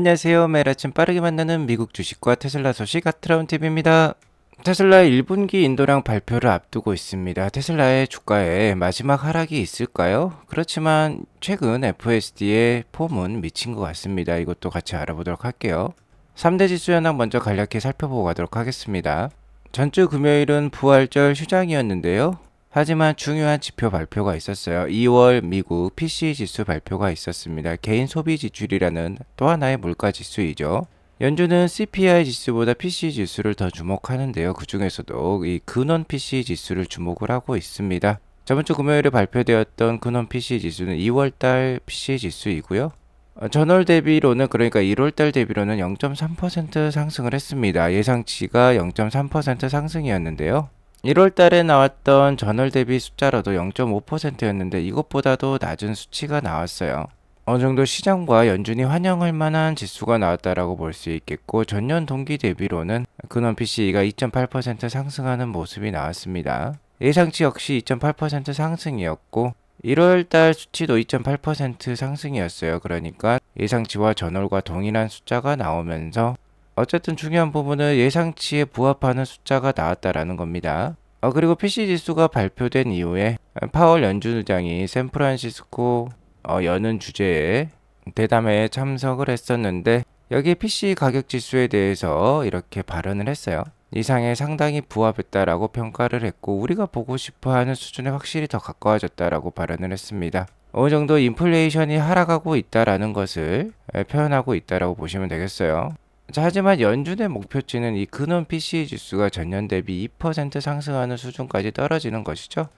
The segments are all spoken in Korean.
안녕하세요. 매일 아침 빠르게 만나는 미국 주식과 테슬라 소식 아트라운TV입니다. 테슬라의 1분기 인도량 발표를 앞두고 있습니다. 테슬라의 주가에 마지막 하락이 있을까요? 그렇지만 최근 FSD의 폼은 미친 것 같습니다. 이것도 같이 알아보도록 할게요. 3대 지수 현황 먼저 간략히 살펴보고 가도록 하겠습니다. 전주 금요일은 부활절 휴장이었는데요. 하지만 중요한 지표 발표가 있었어요. 2월 미국 PCE 지수 발표가 있었습니다. 개인 소비 지출이라는 또 하나의 물가 지수이죠. 연준은 CPI 지수보다 PCE 지수를 더 주목하는데요. 그 중에서도 이 근원 PCE 지수를 주목을 하고 있습니다. 저번주 금요일에 발표되었던 근원 PCE 지수는 2월달 PCE 지수이고요. 전월 대비로는 그러니까 1월달 대비로는 0.3% 상승을 했습니다. 예상치가 0.3% 상승이었는데요. 1월 달에 나왔던 전월 대비 숫자로도 0.5%였는데 이것보다도 낮은 수치가 나왔어요. 어느 정도 시장과 연준이 환영할 만한 지수가 나왔다라고 볼 수 있겠고, 전년 동기 대비로는 근원 PCE가 2.8% 상승하는 모습이 나왔습니다. 예상치 역시 2.8% 상승이었고 1월 달 수치도 2.8% 상승이었어요. 그러니까 예상치와 전월과 동일한 숫자가 나오면서 어쨌든 중요한 부분은 예상치에 부합하는 숫자가 나왔다라는 겁니다. 그리고 PC 지수가 발표된 이후에 파월 연준 의장이 샌프란시스코 여는 주제에 대담회에 참석을 했었는데, 여기 PC 가격 지수에 대해서 이렇게 발언을 했어요. 이상에 상당히 부합했다라고 평가를 했고, 우리가 보고 싶어하는 수준에 확실히 더 가까워졌다라고 발언을 했습니다. 어느 정도 인플레이션이 하락하고 있다라는 것을 표현하고 있다라고 보시면 되겠어요. 자, 하지만 연준의 목표치는 이 근원 PCE 지수가 전년 대비 2% 상승하는 수준까지 떨어지는 것이죠.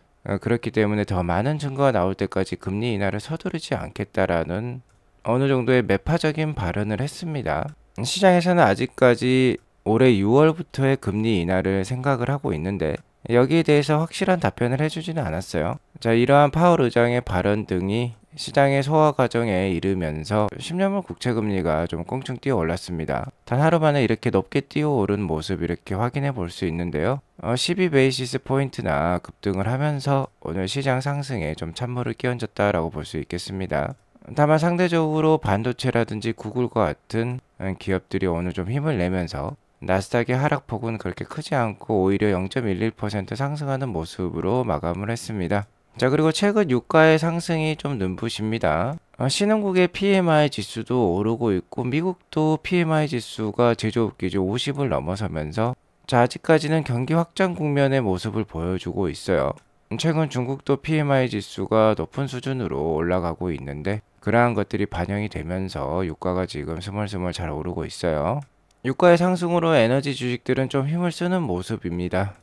그렇기 때문에 더 많은 증거가 나올 때까지 금리 인하를 서두르지 않겠다라는 어느 정도의 매파적인 발언을 했습니다. 시장에서는 아직까지 올해 6월부터의 금리 인하를 생각을 하고 있는데 여기에 대해서 확실한 답변을 해주지는 않았어요. 자, 이러한 파월 의장의 발언 등이 시장의 소화 과정에 이르면서 10년물 국채금리가 좀 껑충 뛰어 올랐습니다. 단 하루 만에 이렇게 높게 뛰어 오른 모습 이렇게 확인해 볼 수 있는데요. 12 베이시스 포인트나 급등을 하면서 오늘 시장 상승에 좀 찬물을 끼얹었다라고 볼 수 있겠습니다. 다만 상대적으로 반도체라든지 구글과 같은 기업들이 오늘 좀 힘을 내면서 나스닥의 하락폭은 그렇게 크지 않고 오히려 0.11% 상승하는 모습으로 마감을 했습니다. 자, 그리고 최근 유가의 상승이 좀 눈부십니다. 신흥국의 PMI 지수도 오르고 있고 미국도 PMI 지수가 제조업 기준 50을 넘어서면서 자, 아직까지는 경기 확장 국면의 모습을 보여주고 있어요. 최근 중국도 PMI 지수가 높은 수준으로 올라가고 있는데 그러한 것들이 반영이 되면서 유가가 지금 스멀스멀 잘 오르고 있어요. 유가의 상승으로 에너지 주식들은 좀 힘을 쓰는 모습입니다.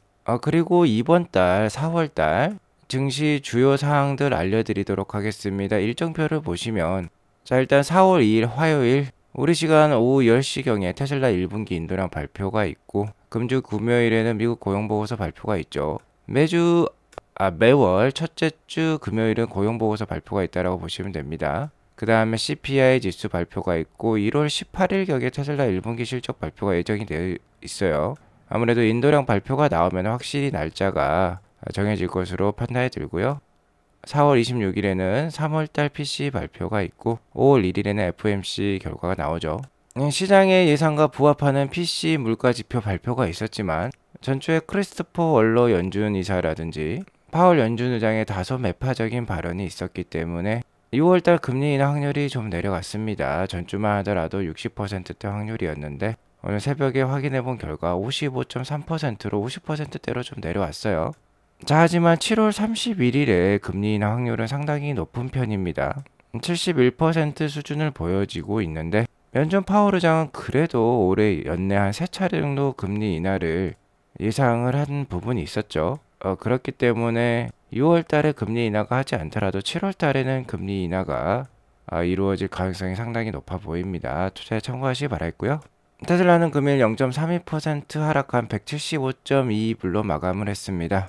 그리고 이번 달 4월 달 증시 주요 사항들 알려드리도록 하겠습니다. 일정표를 보시면 자, 일단 4월 2일 화요일 우리 시간 오후 10시경에 테슬라 1분기 인도량 발표가 있고, 금주 금요일에는 미국 고용보고서 발표가 있죠. 매월 첫째 주 금요일은 고용보고서 발표가 있다라고 보시면 됩니다. 그 다음에 CPI 지수 발표가 있고 1월 18일경에 테슬라 1분기 실적 발표가 예정이 되어 있어요. 아무래도 인도량 발표가 나오면 확실히 날짜가 정해질 것으로 판단이 들고요. 4월 26일에는 3월달 PC 발표가 있고 5월 1일에는 FOMC 결과가 나오죠. 시장의 예상과 부합하는 PC 물가지표 발표가 있었지만 전주에 크리스토퍼 월러 연준 이사라든지 파월 연준 의장의 다소 매파적인 발언이 있었기 때문에 6월달 금리 인하 확률이 좀 내려갔습니다. 전주만 하더라도 60%대 확률이었는데 오늘 새벽에 확인해본 결과 55.3%로 50%대로 좀 내려왔어요. 자, 하지만 7월 31일에 금리 인하 확률은 상당히 높은 편입니다. 71% 수준을 보여지고 있는데 연준 파월 의장은 그래도 올해 연내 한 3차례 정도 금리 인하를 예상을 한 부분이 있었죠. 그렇기 때문에 6월 달에 금리 인하가 하지 않더라도 7월 달에는 금리 인하가 이루어질 가능성이 상당히 높아 보입니다. 투자에 참고하시기 바라겠고요. 테슬라는 금일 0.32% 하락한 175.22불로 마감을 했습니다.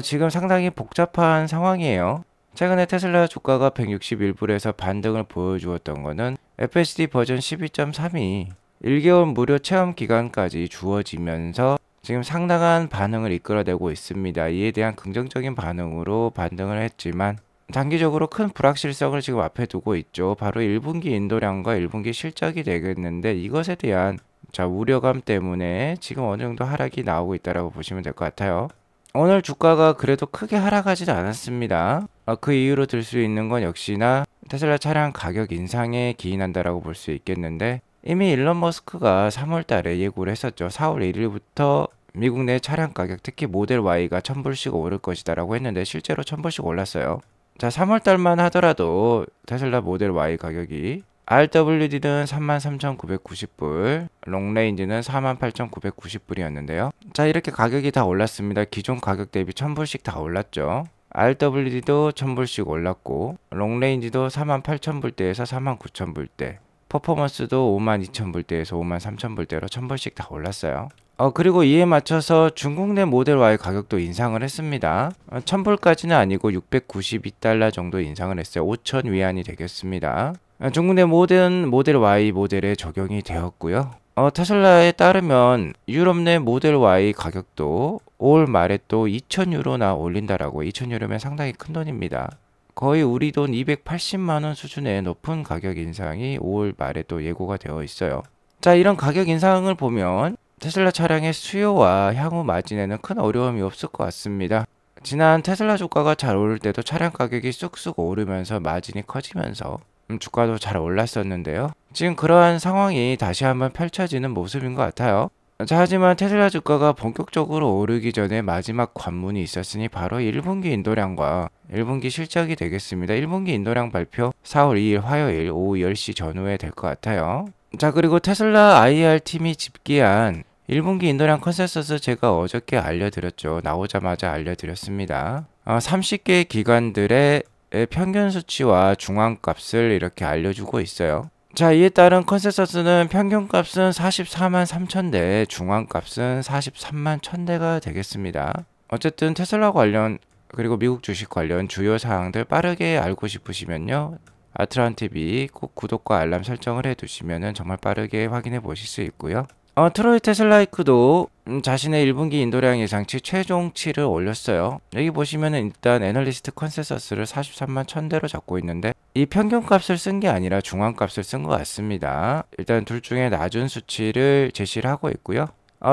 지금 상당히 복잡한 상황이에요. 최근에 테슬라 주가가 161불에서 반등을 보여주었던 것은 FSD 버전 12.3이 1개월 무료 체험 기간까지 주어지면서 지금 상당한 반응을 이끌어내고 있습니다. 이에 대한 긍정적인 반응으로 반등을 했지만 단기적으로 큰 불확실성을 지금 앞에 두고 있죠. 바로 1분기 인도량과 1분기 실적이 되겠는데 이것에 대한 우려감 때문에 지금 어느 정도 하락이 나오고 있다고 보시면 될 것 같아요. 오늘 주가가 그래도 크게 하락하지는 않았습니다. 그 이유로 들 수 있는 건 역시나 테슬라 차량 가격 인상에 기인한다라고 볼 수 있겠는데 이미 일론 머스크가 3월 달에 예고를 했었죠. 4월 1일부터 미국 내 차량 가격 특히 모델 Y가 1000불씩 오를 것이다 라고 했는데 실제로 1000불씩 올랐어요. 자, 3월 달만 하더라도 테슬라 모델 Y 가격이 RWD는 33,990불, 롱레인지는 48,990불이었는데요. 자, 이렇게 가격이 다 올랐습니다. 기존 가격 대비 1000불씩 다 올랐죠. RWD도 1000불씩 올랐고, 롱레인지도 48,000불대에서 49,000불대, 퍼포먼스도 52,000불대에서 53,000불대로 1000불씩 다 올랐어요. 그리고 이에 맞춰서 중국 내 모델 Y 가격도 인상을 했습니다. 1000불까지는 아니고 692달러 정도 인상을 했어요. 5000 위안이 되겠습니다. 중국 내 모든 모델 Y 모델에 적용이 되었고요. 테슬라에 따르면 유럽 내 모델 Y 가격도 올 말에 또 2000유로나 올린다라고. 2000유로면 상당히 큰 돈입니다. 거의 우리 돈 280만원 수준의 높은 가격 인상이 5월 말에 또 예고가 되어 있어요. 자, 이런 가격 인상을 보면 테슬라 차량의 수요와 향후 마진에는 큰 어려움이 없을 것 같습니다. 지난 테슬라 주가가 잘 오를 때도 차량 가격이 쑥쑥 오르면서 마진이 커지면서 주가도 잘 올랐었는데요. 지금 그러한 상황이 다시 한번 펼쳐지는 모습인 것 같아요. 자, 하지만 테슬라 주가가 본격적으로 오르기 전에 마지막 관문이 있었으니 바로 1분기 인도량과 1분기 실적이 되겠습니다. 1분기 인도량 발표 4월 2일 화요일 오후 10시 전후에 될 것 같아요. 자, 그리고 테슬라 IR팀이 집계한 1분기 인도량 컨센서스 제가 어저께 알려드렸죠. 나오자마자 알려드렸습니다. 30개 기관들의 평균 수치와 중앙값을 이렇게 알려주고 있어요. 자, 이에 따른 컨센서스는 평균값은 44만 3천대, 중앙값은 43만 1000대가 되겠습니다. 어쨌든 테슬라 관련 그리고 미국 주식 관련 주요 사항들 빠르게 알고 싶으시면요. 아트라운TV 꼭 구독과 알람 설정을 해두시면 정말 빠르게 확인해 보실 수 있고요. 트로이 테슬라이크도 자신의 1분기 인도량 예상치 최종치를 올렸어요. 여기 보시면은 일단 애널리스트 컨센서스를 43만 1000대로 잡고 있는데 이 평균값을 쓴 게 아니라 중앙값을 쓴 것 같습니다. 일단 둘 중에 낮은 수치를 제시를 하고 있고요.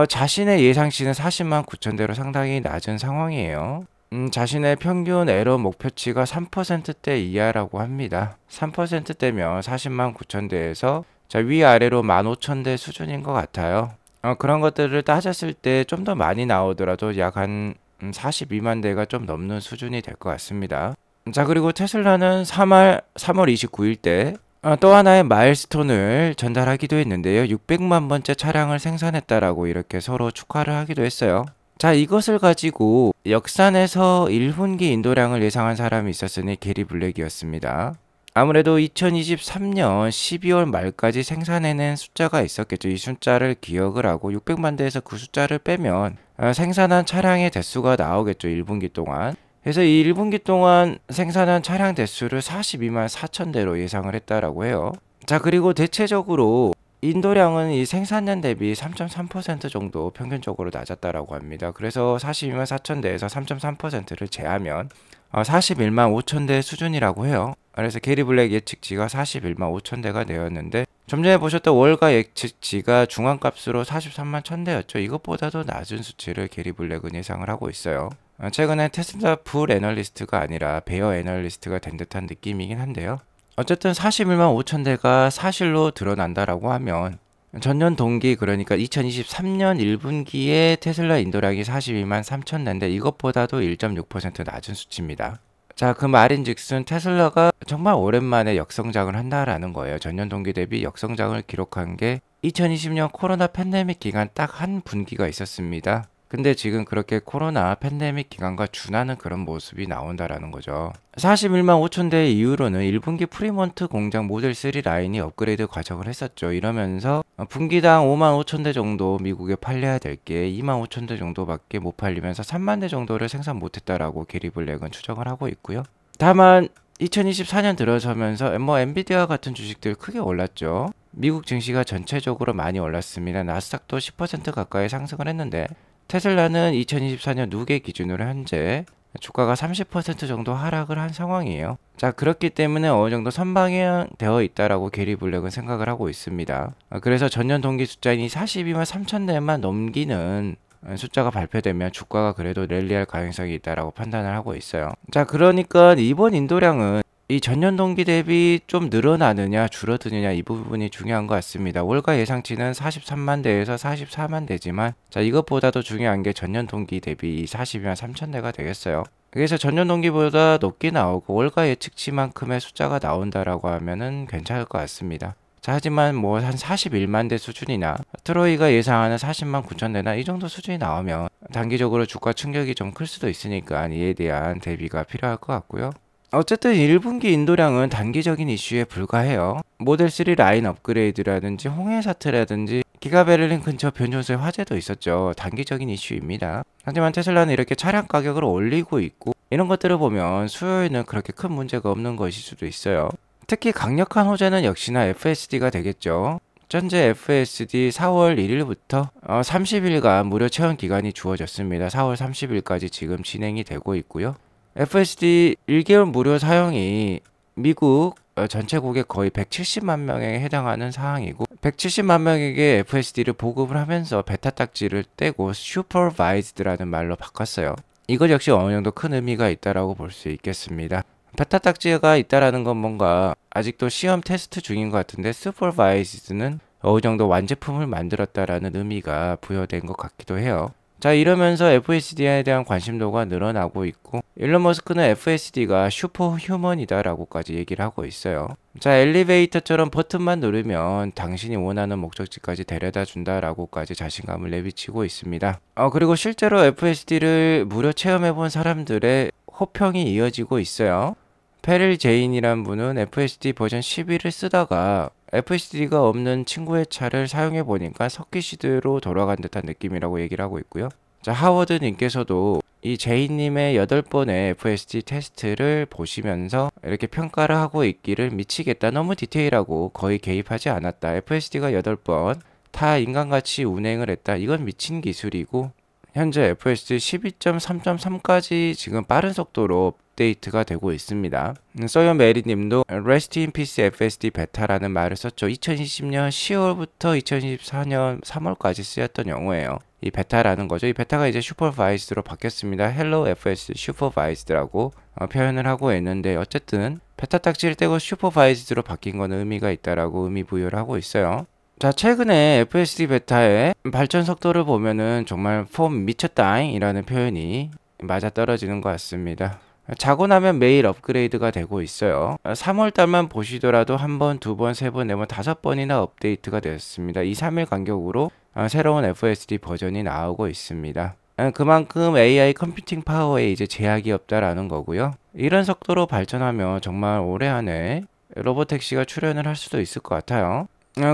자신의 예상치는 40만 9천대로 상당히 낮은 상황이에요. 자신의 평균 에러 목표치가 3%대 이하라고 합니다. 3%대면 40만 9천대에서 위아래로 15,000대 수준인 것 같아요. 그런 것들을 따졌을 때 좀 더 많이 나오더라도 약 한 42만 대가 좀 넘는 수준이 될 것 같습니다. 자, 그리고 테슬라는 3월 29일 때 또 하나의 마일스톤을 전달하기도 했는데요. 600만 번째 차량을 생산했다라고 이렇게 서로 축하를 하기도 했어요. 자, 이것을 가지고 역산에서 1분기 인도량을 예상한 사람이 있었으니 게리 블랙이었습니다. 아무래도 2023년 12월 말까지 생산해낸 숫자가 있었겠죠. 이 숫자를 기억을 하고 600만 대에서 그 숫자를 빼면 생산한 차량의 대수가 나오겠죠. 1분기 동안. 그래서 이 1분기 동안 생산한 차량 대수를 42만 4천 대로 예상을 했다라고 해요. 자, 그리고 대체적으로 인도량은 이 생산량 대비 3.3% 정도 평균적으로 낮았다라고 합니다. 그래서 42만 4천 대에서 3.3%를 제하면 41만 5천 대 수준이라고 해요. 그래서 게리 블랙 예측치가 41만 5천 대가 되었는데 좀 전에 보셨던 월가 예측치가 중앙값으로 43만 1000대였죠. 이것보다도 낮은 수치를 게리 블랙은 예상을 하고 있어요. 최근에 테슬라 풀 애널리스트가 아니라 베어 애널리스트가 된 듯한 느낌이긴 한데요. 어쨌든 41만 5천 대가 사실로 드러난다라고 하면 전년 동기 그러니까 2023년 1분기에 테슬라 인도량이 42만 3천 대인데 이것보다도 1.6% 낮은 수치입니다. 자, 그 말인즉슨 테슬라가 정말 오랜만에 역성장을 한다라는 거예요. 전년 동기 대비 역성장을 기록한 게 2020년 코로나 팬데믹 기간 딱 한 분기가 있었습니다. 근데 지금 그렇게 코로나 팬데믹 기간과 준하는 그런 모습이 나온다라는 거죠. 41만 5천 대 이후로는 1분기 프리몬트 공장 모델 3 라인이 업그레이드 과정을 했었죠. 이러면서 분기당 5만 5천 대 정도 미국에 팔려야 될 게 2만 5천 대 정도밖에 못 팔리면서 3만 대 정도를 생산 못했다라고 게리 블랙은 추정을 하고 있고요. 다만 2024년 들어서면서 엔비디아 같은 주식들 크게 올랐죠. 미국 증시가 전체적으로 많이 올랐습니다. 나스닥도 10% 가까이 상승을 했는데 테슬라는 2024년 누계 기준으로 현재 주가가 30% 정도 하락을 한 상황이에요. 자, 그렇기 때문에 어느 정도 선방향되어 있다라고 게리블랙은 생각을 하고 있습니다. 그래서 전년 동기 숫자인 42만 3천대만 넘기는 숫자가 발표되면 주가가 그래도 랠리할 가능성이 있다라고 판단을 하고 있어요. 자, 그러니까 이번 인도량은 이 전년 동기 대비 좀 늘어나느냐 줄어드느냐 이 부분이 중요한 것 같습니다. 월가 예상치는 43만 대에서 44만 대지만 자, 이것보다도 중요한 게 전년 동기 대비 42만 3천 대가 되겠어요. 그래서 전년 동기보다 높게 나오고 월가 예측치만큼의 숫자가 나온다라고 하면은 괜찮을 것 같습니다. 자, 하지만 뭐 한 41만 대 수준이나 트로이가 예상하는 40만 9천 대나 이 정도 수준이 나오면 단기적으로 주가 충격이 좀 클 수도 있으니까 이에 대한 대비가 필요할 것 같고요. 어쨌든 1분기 인도량은 단기적인 이슈에 불과해요. 모델 3 라인 업그레이드라든지 홍해 사태라든지 기가베를린 근처 변전소의 화재도 있었죠. 단기적인 이슈입니다. 하지만 테슬라는 이렇게 차량 가격을 올리고 있고 이런 것들을 보면 수요에는 그렇게 큰 문제가 없는 것일 수도 있어요. 특히 강력한 호재는 역시나 FSD가 되겠죠. 현재 FSD 4월 1일부터 30일간 무료 체험 기간이 주어졌습니다. 4월 30일까지 지금 진행이 되고 있고요. FSD 1개월 무료 사용이 미국 전체 고객 거의 170만 명에 해당하는 사항이고 170만 명에게 FSD를 보급을 하면서 베타 딱지를 떼고 슈퍼바이즈드라는 말로 바꿨어요. 이것 역시 어느 정도 큰 의미가 있다라고 볼 수 있겠습니다. 베타 딱지가 있다라는 건 뭔가 아직도 시험 테스트 중인 것 같은데 슈퍼바이즈드는 어느 정도 완제품을 만들었다라는 의미가 부여된 것 같기도 해요. 자, 이러면서 FSD에 대한 관심도가 늘어나고 있고 일론 머스크는 FSD가 슈퍼 휴먼이다 라고까지 얘기를 하고 있어요. 자, 엘리베이터처럼 버튼만 누르면 당신이 원하는 목적지까지 데려다 준다 라고까지 자신감을 내비치고 있습니다. 그리고 실제로 FSD를 무료 체험해 본 사람들의 호평이 이어지고 있어요. 페릴 제인이란 분은 FSD 버전 11을 쓰다가 FSD가 없는 친구의 차를 사용해 보니까 석기시드로 돌아간 듯한 느낌이라고 얘기를 하고 있고요. 자, 하워드 님께서도 이 제이님의 8번의 FSD 테스트를 보시면서 이렇게 평가를 하고 있기를 미치겠다. 너무 디테일하고 거의 개입하지 않았다. FSD가 8번 타 인간같이 운행을 했다. 이건 미친 기술이고 현재 FSD 12.3.3까지 지금 빠른 속도로 업데이트가 되고 있습니다. 서연 메리님도 Rest in Peace FSD 베타라는 말을 썼죠. 2020년 10월부터 2024년 3월까지 쓰였던 용어예요. 이 베타라는 거죠. 이 베타가 이제 슈퍼바이즈드로 바뀌었습니다. Hello FSD 슈퍼바이즈드라고 표현을 하고 있는데 어쨌든 베타 딱지를 떼고 슈퍼바이즈드로 바뀐 거는 의미가 있다라고 의미 부여를 하고 있어요. 자, 최근에 FSD 베타의 발전 속도를 보면은 정말 폼 미쳤다잉 이라는 표현이 맞아떨어지는 것 같습니다. 자고 나면 매일 업그레이드가 되고 있어요. 3월달만 보시더라도 한 번, 두 번, 세 번, 네 번, 5번이나 업데이트가 되었습니다. 2, 3일 간격으로 새로운 FSD 버전이 나오고 있습니다. 그만큼 AI 컴퓨팅 파워에 이제 제약이 없다라는 거고요. 이런 속도로 발전하면 정말 올해 안에 로보택시가 출현을 할 수도 있을 것 같아요.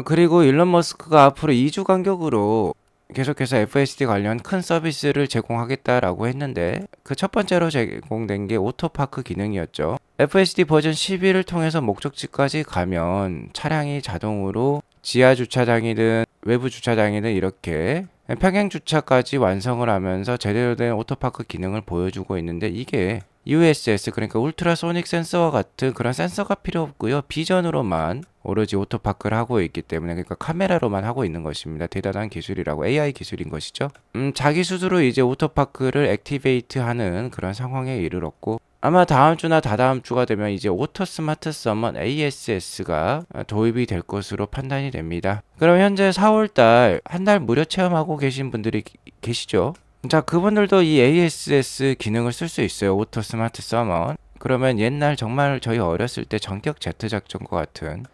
그리고 일론 머스크가 앞으로 2주 간격으로 계속해서 FSD 관련 큰 서비스를 제공하겠다라고 했는데 그 첫 번째로 제공된 게 오토파크 기능이었죠. FSD 버전 11을 통해서 목적지까지 가면 차량이 자동으로 지하 주차장이든 외부 주차장이든 이렇게 평행 주차까지 완성을 하면서 제대로 된 오토파크 기능을 보여주고 있는데 이게 USS 그러니까 울트라소닉 센서와 같은 그런 센서가 필요 없고요. 비전으로만 오로지 오토파크를 하고 있기 때문에 그러니까 카메라로만 하고 있는 것입니다. 대단한 기술이라고 AI 기술인 것이죠. 자기 스스로 이제 오토파크를 액티베이트하는 그런 상황에 이르렀고 아마 다음 주나 다다음 주가 되면 이제 오토 스마트 서먼 ASS가 도입이 될 것으로 판단이 됩니다. 그럼 현재 4월달 한 달 무료 체험하고 계신 분들이 계시죠? 자, 그분들도 이 ASS 기능을 쓸 수 있어요. 오토 스마트 서먼. 그러면 옛날 정말 저희 어렸을 때 전격 제트 작전과 같은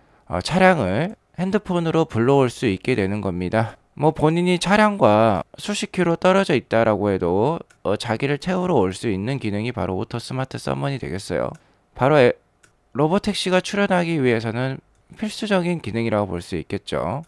차량을 핸드폰으로 불러올 수 있게 되는 겁니다. 뭐 본인이 차량과 수십 킬로 떨어져 있다라고 해도 자기를 태우러 올 수 있는 기능이 바로 오토 스마트 서먼이 되겠어요. 바로 로보택시가 출현하기 위해서는 필수적인 기능이라고 볼 수 있겠죠.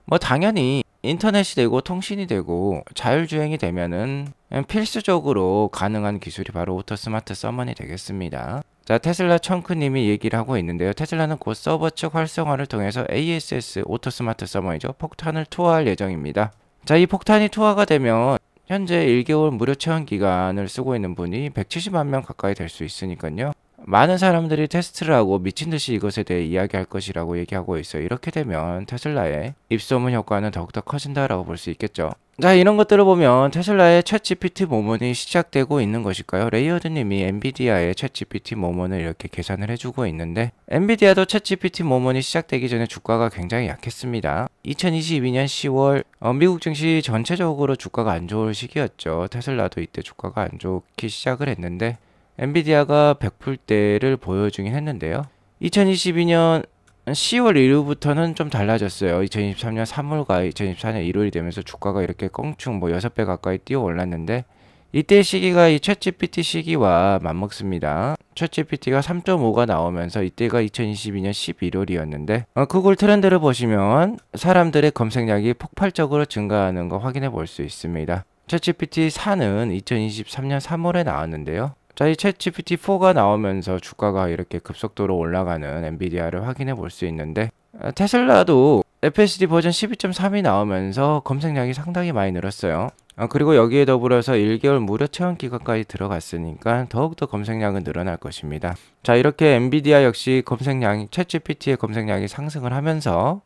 뭐 당연히 인터넷이 되고 통신이 되고 자율주행이 되면은 필수적으로 가능한 기술이 바로 오토 스마트 서먼이 되겠습니다. 자, 테슬라 청크님이 얘기를 하고 있는데요. 테슬라는 곧 서버 측 활성화를 통해서 ASS 오토 스마트 서먼이죠. 폭탄을 투하할 예정입니다. 자, 이 폭탄이 투하가 되면 현재 1개월 무료 체험 기간을 쓰고 있는 분이 170만 명 가까이 될 수 있으니까요. 많은 사람들이 테스트를 하고 미친 듯이 이것에 대해 이야기할 것이라고 얘기하고 있어요. 이렇게 되면 테슬라의 입소문 효과는 더욱더 커진다라고 볼 수 있겠죠. 자, 이런 것들을 보면 테슬라의 챗GPT 모먼이 시작되고 있는 것일까요? 레이어드님이 엔비디아의 챗GPT 모먼을 이렇게 계산을 해주고 있는데, 엔비디아도 챗GPT 모먼이 시작되기 전에 주가가 굉장히 약했습니다. 2022년 10월 미국 증시 전체적으로 주가가 안 좋을 시기였죠. 테슬라도 이때 주가가 안 좋기 시작을 했는데 엔비디아가 100불대를 보여주긴 했는데요. 2022년 10월 이후부터는 좀 달라졌어요. 2023년 3월과 2024년 1월이 되면서 주가가 이렇게 껑충 6배 가까이 뛰어 올랐는데, 이때 시기가 이 챗GPT 시기와 맞먹습니다. 챗GPT가 3.5가 나오면서 이때가 2022년 11월이었는데 구글 트렌드를 보시면 사람들의 검색량이 폭발적으로 증가하는 거 확인해 볼 수 있습니다. 챗GPT 4는 2023년 3월에 나왔는데요. 자, 이 챗GPT 4가 나오면서 주가가 이렇게 급속도로 올라가는 엔비디아를 확인해 볼 수 있는데, 테슬라도 FSD 버전 12.3이 나오면서 검색량이 상당히 많이 늘었어요. 그리고 여기에 더불어서 1개월 무료 체험 기간까지 들어갔으니까 더욱더 검색량은 늘어날 것입니다. 자, 이렇게 엔비디아 역시 검색량이 챗GPT의 검색량이 상승을 하면서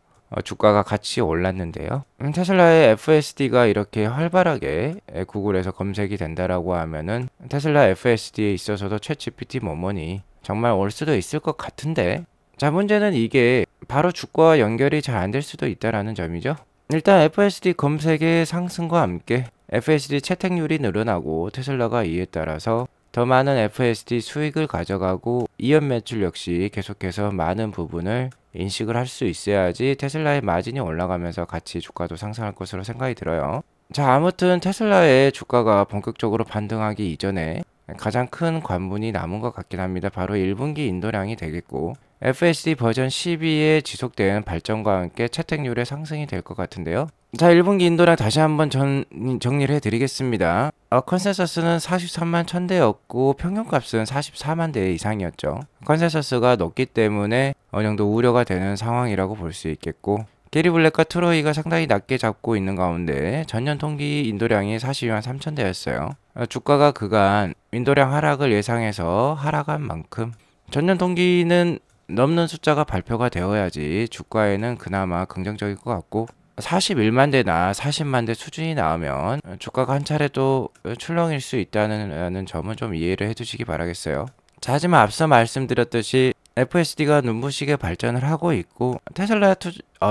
주가가 같이 올랐는데요. 테슬라의 FSD가 이렇게 활발하게 구글에서 검색이 된다라고 하면은 테슬라 FSD에 있어서도 챗GPT 모먼이 정말 올 수도 있을 것 같은데, 자, 문제는 이게 바로 주가와 연결이 잘 안 될 수도 있다라는 점이죠. 일단 FSD 검색의 상승과 함께 FSD 채택률이 늘어나고 테슬라가 이에 따라서 더 많은 FSD 수익을 가져가고 이연 매출 역시 계속해서 많은 부분을 인식을 할 수 있어야지 테슬라의 마진이 올라가면서 같이 주가도 상승할 것으로 생각이 들어요. 자, 아무튼 테슬라의 주가가 본격적으로 반등하기 이전에 가장 큰 관문이 남은 것 같긴 합니다. 바로 1분기 인도량이 되겠고 FSD 버전 12에 지속된 발전과 함께 채택률의 상승이 될 것 같은데요. 자, 1분기 인도량 다시 한번 정리를 해드리겠습니다. 컨센서스는 43만 1000대였고 평균값은 44만 대 이상이었죠. 컨센서스가 높기 때문에 어느 정도 우려가 되는 상황이라고 볼 수 있겠고, 게리 블랙과 트로이가 상당히 낮게 잡고 있는 가운데 전년 동기 인도량이 42만 3000대였어요. 주가가 그간 인도량 하락을 예상해서 하락한 만큼 전년 동기는 넘는 숫자가 발표가 되어야지 주가에는 그나마 긍정적일 것 같고, 41만 대나 40만 대 수준이 나오면 주가가 한 차례 또 출렁일 수 있다는 점은 좀 이해를 해두시기 바라겠어요. 자, 하지만 앞서 말씀드렸듯이 FSD가 눈부시게 발전을 하고 있고 테슬라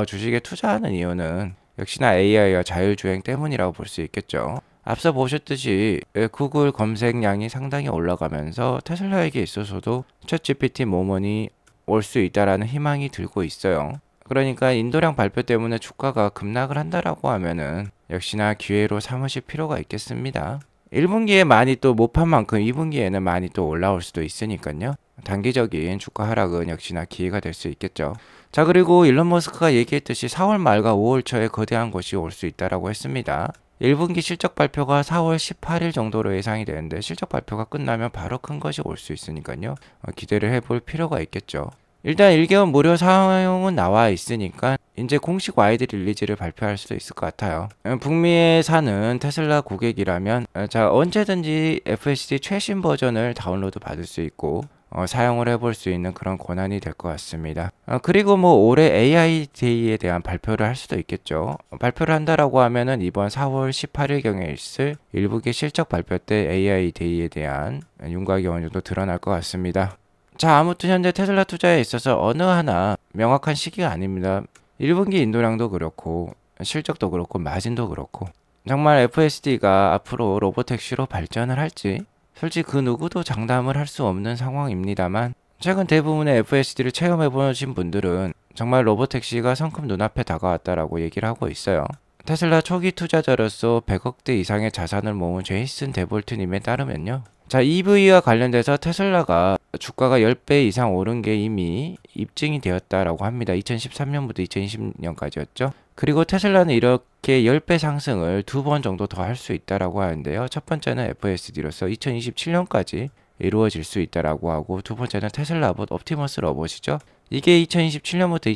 주식에 투자하는 이유는 역시나 AI와 자율주행 때문이라고 볼 수 있겠죠. 앞서 보셨듯이 구글 검색량이 상당히 올라가면서 테슬라에게 있어서도 챗GPT 모먼이 올 수 있다라는 희망이 들고 있어요. 그러니까 인도량 발표 때문에 주가가 급락을 한다라고 하면은 역시나 기회로 삼으실 필요가 있겠습니다. 1분기에 많이 또 못한 만큼 2분기에는 많이 또 올라올 수도 있으니까요. 단기적인 주가 하락은 역시나 기회가 될 수 있겠죠. 자, 그리고 일론 머스크가 얘기했듯이 4월 말과 5월 초에 거대한 것이 올 수 있다라고 했습니다. 1분기 실적 발표가 4월 18일 정도로 예상이 되는데 실적 발표가 끝나면 바로 큰 것이 올 수 있으니까요. 기대를 해볼 필요가 있겠죠. 일단 1개월 무료 사용은 나와 있으니까 이제 공식 와이드 릴리즈를 발표할 수도 있을 것 같아요. 북미에 사는 테슬라 고객이라면 자, 언제든지 FSD 최신 버전을 다운로드 받을 수 있고 사용을 해볼 수 있는 그런 권한이 될 것 같습니다. 그리고 뭐 올해 AI 데이에 대한 발표를 할 수도 있겠죠. 발표를 한다라고 하면은 이번 4월 18일경에 있을 1분기 실적 발표 때 AI 데이에 대한 윤곽이 어느 정도 드러날 것 같습니다. 자, 아무튼 현재 테슬라 투자에 있어서 어느 하나 명확한 시기가 아닙니다. 1분기 인도량도 그렇고 실적도 그렇고 마진도 그렇고 정말 FSD가 앞으로 로보택시로 발전을 할지 솔직히 그 누구도 장담을 할 수 없는 상황입니다만, 최근 대부분의 FSD를 체험해 보신 분들은 정말 로보택시가 성큼 눈앞에 다가왔다라고 얘기를 하고 있어요. 테슬라 초기 투자자로서 100억대 이상의 자산을 모은 제이슨 데볼트님에 따르면요, 자, EV와 관련돼서 테슬라가 주가가 10배 이상 오른 게 이미 입증이 되었다라고 합니다. 2013년부터 2020년까지였죠. 그리고 테슬라는 이렇게 10배 상승을 2번 정도 더 할 수 있다라고 하는데요. 첫 번째는 FSD로서 2027년까지 이루어질 수 있다라고 하고, 두 번째는 테슬라봇 옵티머스 로봇이죠. 이게 2027년부터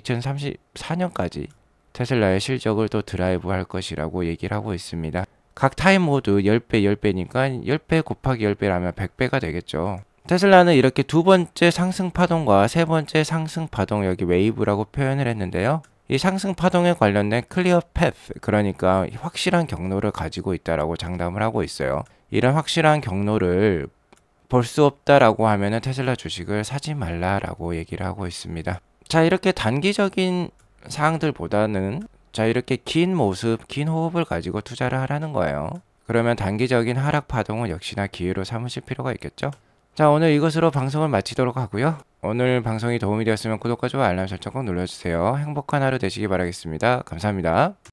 2034년까지 테슬라의 실적을 또 드라이브 할 것이라고 얘기를 하고 있습니다. 각 타임 모드 10배, 10배니까 10배 곱하기 10배라면 100배가 되겠죠. 테슬라는 이렇게 두 번째 상승 파동과 세 번째 상승 파동, 여기 웨이브라고 표현을 했는데요. 이 상승 파동에 관련된 클리어 패스, 그러니까 확실한 경로를 가지고 있다라고 장담을 하고 있어요. 이런 확실한 경로를 볼 수 없다라고 하면은 테슬라 주식을 사지 말라라고 얘기를 하고 있습니다. 자, 이렇게 단기적인 사항들보다는 자, 이렇게 긴 모습, 긴 호흡을 가지고 투자를 하라는 거예요. 그러면 단기적인 하락 파동은 역시나 기회로 삼으실 필요가 있겠죠. 자, 오늘 이것으로 방송을 마치도록 하고요. 오늘 방송이 도움이 되었으면 구독과 좋아요, 알람 설정 꼭 눌러주세요. 행복한 하루 되시기 바라겠습니다. 감사합니다.